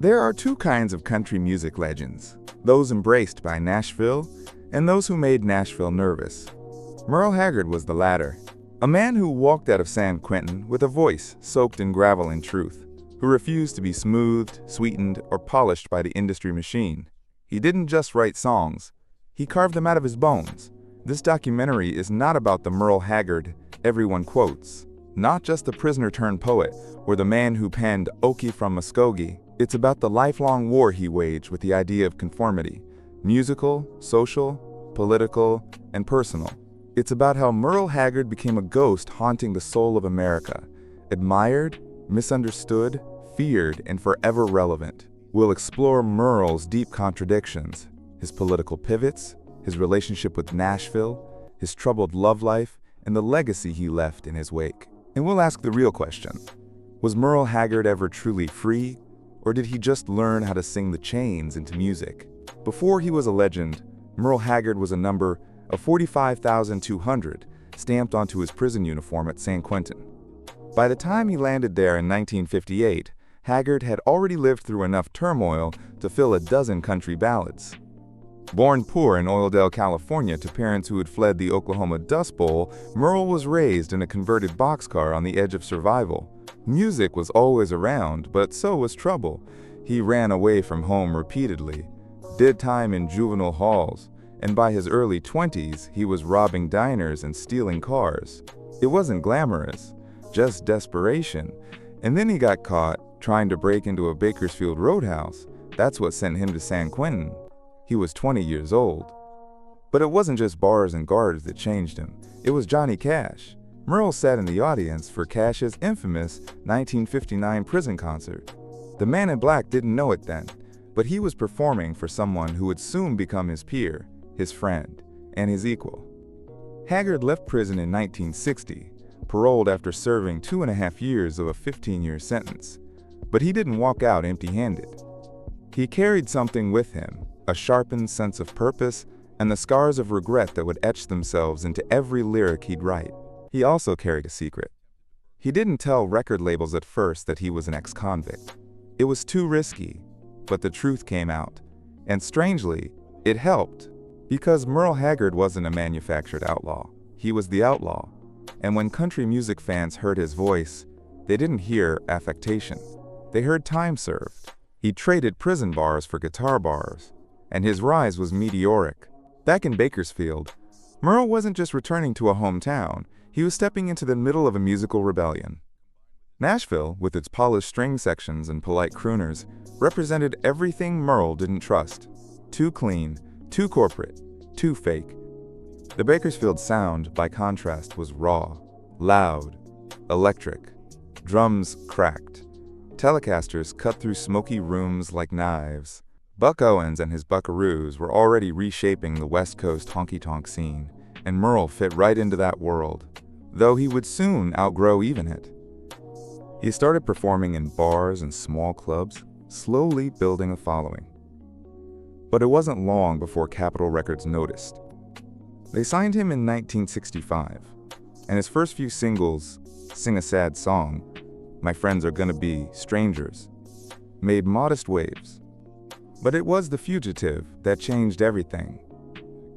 There are two kinds of country music legends, those embraced by Nashville and those who made Nashville nervous. Merle Haggard was the latter, a man who walked out of San Quentin with a voice soaked in gravel and truth, who refused to be smoothed, sweetened, or polished by the industry machine. He didn't just write songs, he carved them out of his bones. This documentary is not about the Merle Haggard everyone quotes, not just the prisoner-turned-poet or the man who penned Okie from Muskogee. It's about the lifelong war he waged with the idea of conformity, musical, social, political, and personal. It's about how Merle Haggard became a ghost haunting the soul of America, admired, misunderstood, feared, and forever relevant. We'll explore Merle's deep contradictions, his political pivots, his relationship with Nashville, his troubled love life, and the legacy he left in his wake. And we'll ask the real question: was Merle Haggard ever truly free, or did he just learn how to sing the chains into music? Before he was a legend, Merle Haggard was a number of 45,200 stamped onto his prison uniform at San Quentin. By the time he landed there in 1958, Haggard had already lived through enough turmoil to fill a dozen country ballads. Born poor in Oildale, California to parents who had fled the Oklahoma Dust Bowl, Merle was raised in a converted boxcar on the edge of survival. Music was always around, but so was trouble. He ran away from home repeatedly, did time in juvenile halls, and by his early 20s, he was robbing diners and stealing cars. It wasn't glamorous, just desperation. And then he got caught trying to break into a Bakersfield roadhouse. That's what sent him to San Quentin. He was 20 years old. But it wasn't just bars and guards that changed him. It was Johnny Cash. Merle sat in the audience for Cash's infamous 1959 prison concert. The man in black didn't know it then, but he was performing for someone who would soon become his peer, his friend, and his equal. Haggard left prison in 1960, paroled after serving 2.5 years of a 15-year sentence. But he didn't walk out empty-handed. He carried something with him, a sharpened sense of purpose and the scars of regret that would etch themselves into every lyric he'd write. He also carried a secret. He didn't tell record labels at first that he was an ex-convict. It was too risky, but the truth came out. And strangely, it helped, because Merle Haggard wasn't a manufactured outlaw. He was the outlaw. And when country music fans heard his voice, they didn't hear affectation. They heard time served. He traded prison bars for guitar bars, and his rise was meteoric. Back in Bakersfield, Merle wasn't just returning to a hometown, he was stepping into the middle of a musical rebellion. Nashville, with its polished string sections and polite crooners, represented everything Merle didn't trust. Too clean, too corporate, too fake. The Bakersfield sound, by contrast, was raw, loud, electric. Drums cracked. Telecasters cut through smoky rooms like knives. Buck Owens and his buckaroos were already reshaping the West Coast honky-tonk scene, and Merle fit right into that world, though he would soon outgrow even it. He started performing in bars and small clubs, slowly building a following. But it wasn't long before Capitol Records noticed. They signed him in 1965, and his first few singles, Sing a Sad Song, My Friends Are Gonna Be Strangers, made modest waves. But it was The Fugitive that changed everything.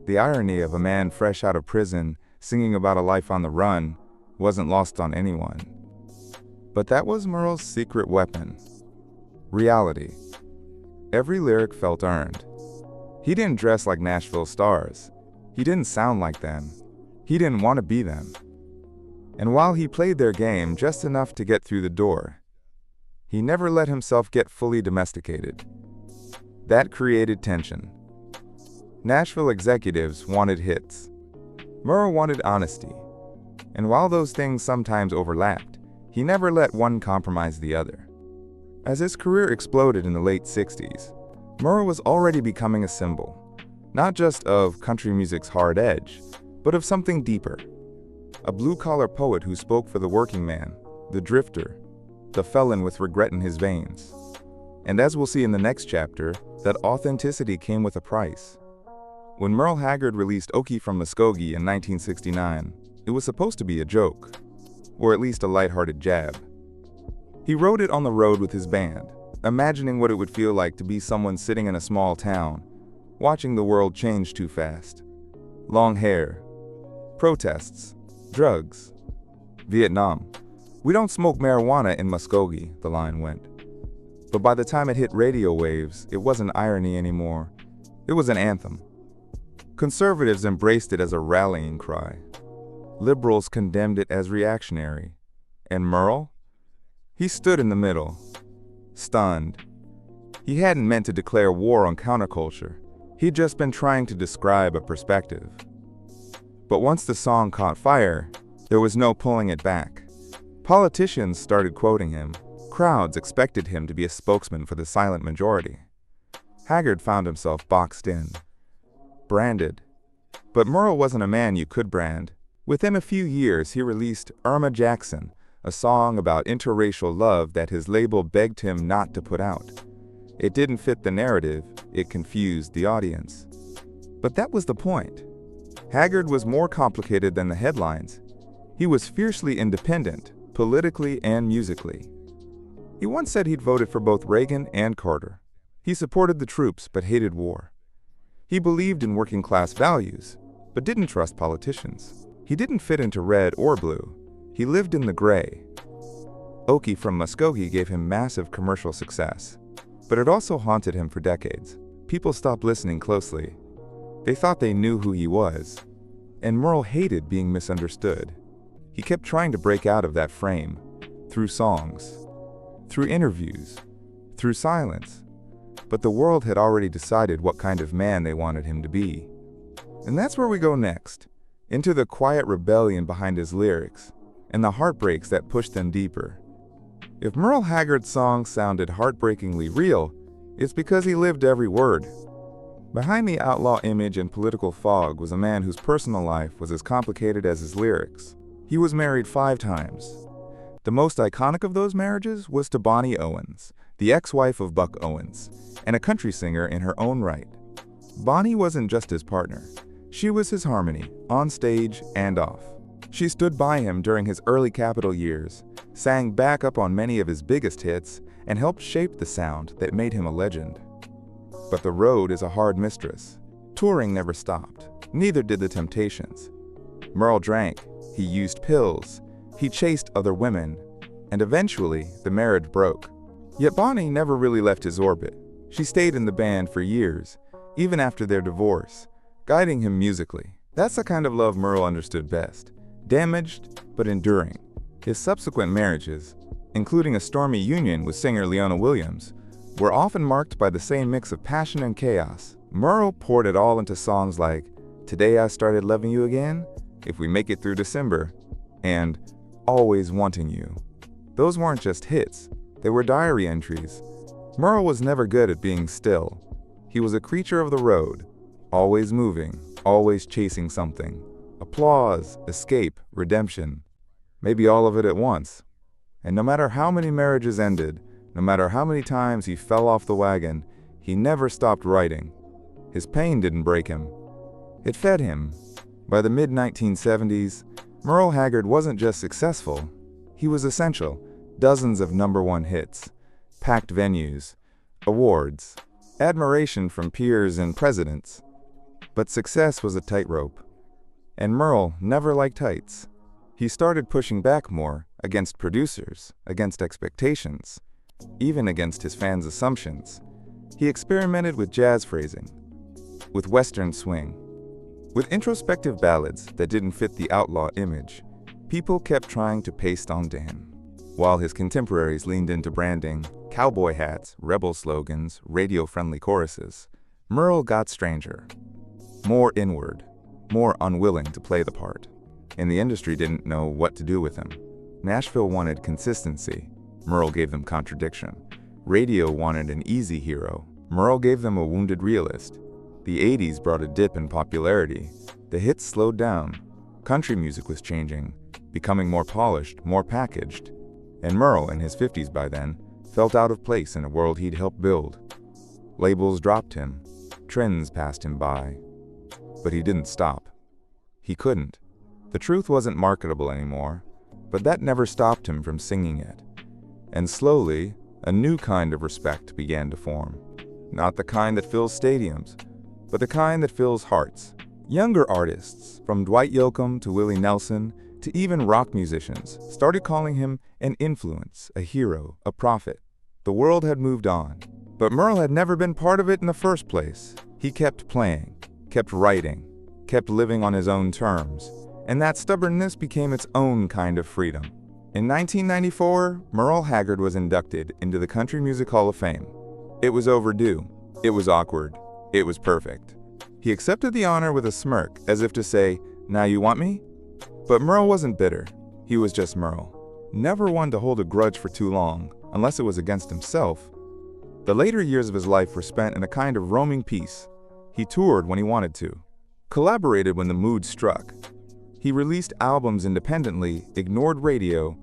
The irony of a man fresh out of prison singing about a life on the run wasn't lost on anyone. But that was Merle's secret weapon: reality. Every lyric felt earned. He didn't dress like Nashville stars. He didn't sound like them. He didn't want to be them. And while he played their game just enough to get through the door, he never let himself get fully domesticated. That created tension. Nashville executives wanted hits. Merle wanted honesty. And while those things sometimes overlapped, he never let one compromise the other. As his career exploded in the late 60s, Merle was already becoming a symbol, not just of country music's hard edge, but of something deeper. A blue-collar poet who spoke for the working man, the drifter, the felon with regret in his veins. And as we'll see in the next chapter, that authenticity came with a price. When Merle Haggard released Okie from Muskogee in 1969, it was supposed to be a joke, or at least a lighthearted jab. He wrote it on the road with his band, imagining what it would feel like to be someone sitting in a small town, watching the world change too fast. Long hair, protests, drugs, Vietnam. "We don't smoke marijuana in Muskogee," the line went. But by the time it hit radio waves, it wasn't irony anymore. It was an anthem. Conservatives embraced it as a rallying cry. Liberals condemned it as reactionary. And Merle? He stood in the middle, stunned. He hadn't meant to declare war on counterculture. He'd just been trying to describe a perspective. But once the song caught fire, there was no pulling it back. Politicians started quoting him. Crowds expected him to be a spokesman for the silent majority. Haggard found himself boxed in, branded. But Merle wasn't a man you could brand. Within a few years, he released Irma Jackson, a song about interracial love that his label begged him not to put out. It didn't fit the narrative, it confused the audience. But that was the point. Haggard was more complicated than the headlines. He was fiercely independent, politically and musically. He once said he'd voted for both Reagan and Carter. He supported the troops but hated war. He believed in working-class values, but didn't trust politicians. He didn't fit into red or blue. He lived in the gray. Okie from Muskogee gave him massive commercial success, but it also haunted him for decades. People stopped listening closely. They thought they knew who he was, and Merle hated being misunderstood. He kept trying to break out of that frame, through songs, through interviews, through silence. But the world had already decided what kind of man they wanted him to be. And that's where we go next, into the quiet rebellion behind his lyrics, and the heartbreaks that pushed them deeper. If Merle Haggard's songs sounded heartbreakingly real, it's because he lived every word. Behind the outlaw image and political fog was a man whose personal life was as complicated as his lyrics. He was married 5 times. The most iconic of those marriages was to Bonnie Owens, the ex-wife of Buck Owens, and a country singer in her own right. Bonnie wasn't just his partner. She was his harmony, on stage and off. She stood by him during his early Capitol years, sang backup on many of his biggest hits, and helped shape the sound that made him a legend. But the road is a hard mistress. Touring never stopped. Neither did the Temptations. Merle drank, he used pills, he chased other women, and eventually the marriage broke. Yet Bonnie never really left his orbit. She stayed in the band for years, even after their divorce, guiding him musically. That's the kind of love Merle understood best. Damaged, but enduring. His subsequent marriages, including a stormy union with singer Leona Williams, were often marked by the same mix of passion and chaos. Merle poured it all into songs like "Today I Started Loving You Again," "If We Make It Through December," and "Always Wanting You." Those weren't just hits, they were diary entries. Merle was never good at being still. He was a creature of the road, always moving, always chasing something. Applause, escape, redemption. Maybe all of it at once. And no matter how many marriages ended, no matter how many times he fell off the wagon, he never stopped writing. His pain didn't break him. It fed him. By the mid-1970s, Merle Haggard wasn't just successful, he was essential. Dozens of #1 hits, packed venues, awards, admiration from peers and presidents. But success was a tightrope. And Merle never liked heights. He started pushing back more, against producers, against expectations, even against his fans' assumptions. He experimented with jazz phrasing, with Western swing, with introspective ballads that didn't fit the outlaw image. People kept trying to paste onto him, while his contemporaries leaned into branding, cowboy hats, rebel slogans, radio-friendly choruses. Merle got stranger, more inward, more unwilling to play the part. And the industry didn't know what to do with him. Nashville wanted consistency. Merle gave them contradiction. Radio wanted an easy hero. Merle gave them a wounded realist. The 80s brought a dip in popularity. The hits slowed down. Country music was changing, becoming more polished, more packaged. And Merle, in his 50s by then, felt out of place in a world he'd helped build. Labels dropped him. Trends passed him by. But he didn't stop. He couldn't. The truth wasn't marketable anymore, but that never stopped him from singing it. And slowly, a new kind of respect began to form. Not the kind that fills stadiums, but the kind that fills hearts. Younger artists, from Dwight Yoakam to Willie Nelson to even rock musicians, started calling him an influence, a hero, a prophet. The world had moved on, but Merle had never been part of it in the first place. He kept playing, kept writing, kept living on his own terms, and that stubbornness became its own kind of freedom. In 1994, Merle Haggard was inducted into the Country Music Hall of Fame. It was overdue. It was awkward. It was perfect. He accepted the honor with a smirk, as if to say, "Now you want me?" But Merle wasn't bitter. He was just Merle. Never one to hold a grudge for too long, unless it was against himself. The later years of his life were spent in a kind of roaming peace. He toured when he wanted to, collaborated when the mood struck. He released albums independently, ignored radio,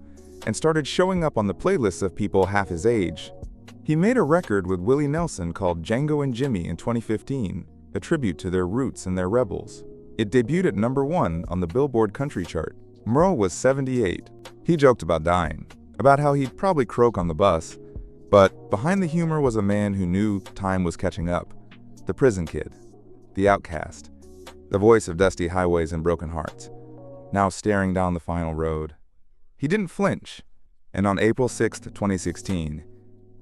and started showing up on the playlists of people half his age. He made a record with Willie Nelson called Django and Jimmy in 2015, a tribute to their roots and their rebels. It debuted at #1 on the Billboard country chart. Merle was 78. He joked about dying, about how he'd probably croak on the bus, but behind the humor was a man who knew time was catching up. The prison kid, the outcast, the voice of dusty highways and broken hearts, now staring down the final road. He didn't flinch, and on April 6, 2016,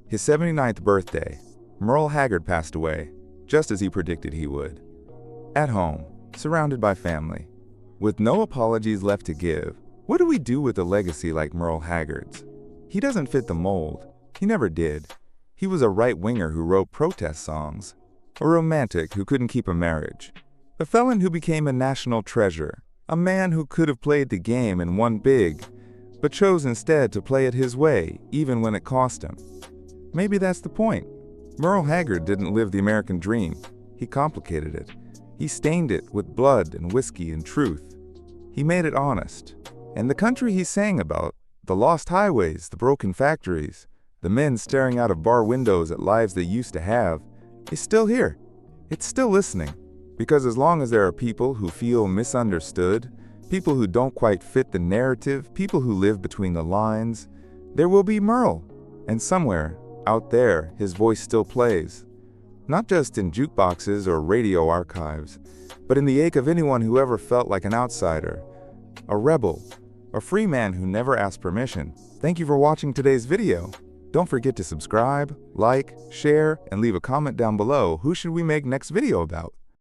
his 79th birthday, Merle Haggard passed away, just as he predicted he would. At home, surrounded by family, with no apologies left to give, what do we do with a legacy like Merle Haggard's? He doesn't fit the mold. He never did. He was a right-winger who wrote protest songs, a romantic who couldn't keep a marriage, a felon who became a national treasure, a man who could have played the game and won big, but chose instead to play it his way, even when it cost him. Maybe that's the point. Merle Haggard didn't live the American dream. He complicated it. He stained it with blood and whiskey and truth. He made it honest. And the country he sang about, the lost highways, the broken factories, the men staring out of bar windows at lives they used to have, is still here. It's still listening. Because as long as there are people who feel misunderstood, people who don't quite fit the narrative, people who live between the lines, there will be Merle. And somewhere, out there, his voice still plays. Not just in jukeboxes or radio archives, but in the ache of anyone who ever felt like an outsider, a rebel, a free man who never asked permission. Thank you for watching today's video. Don't forget to subscribe, like, share, and leave a comment down below. Who should we make next video about?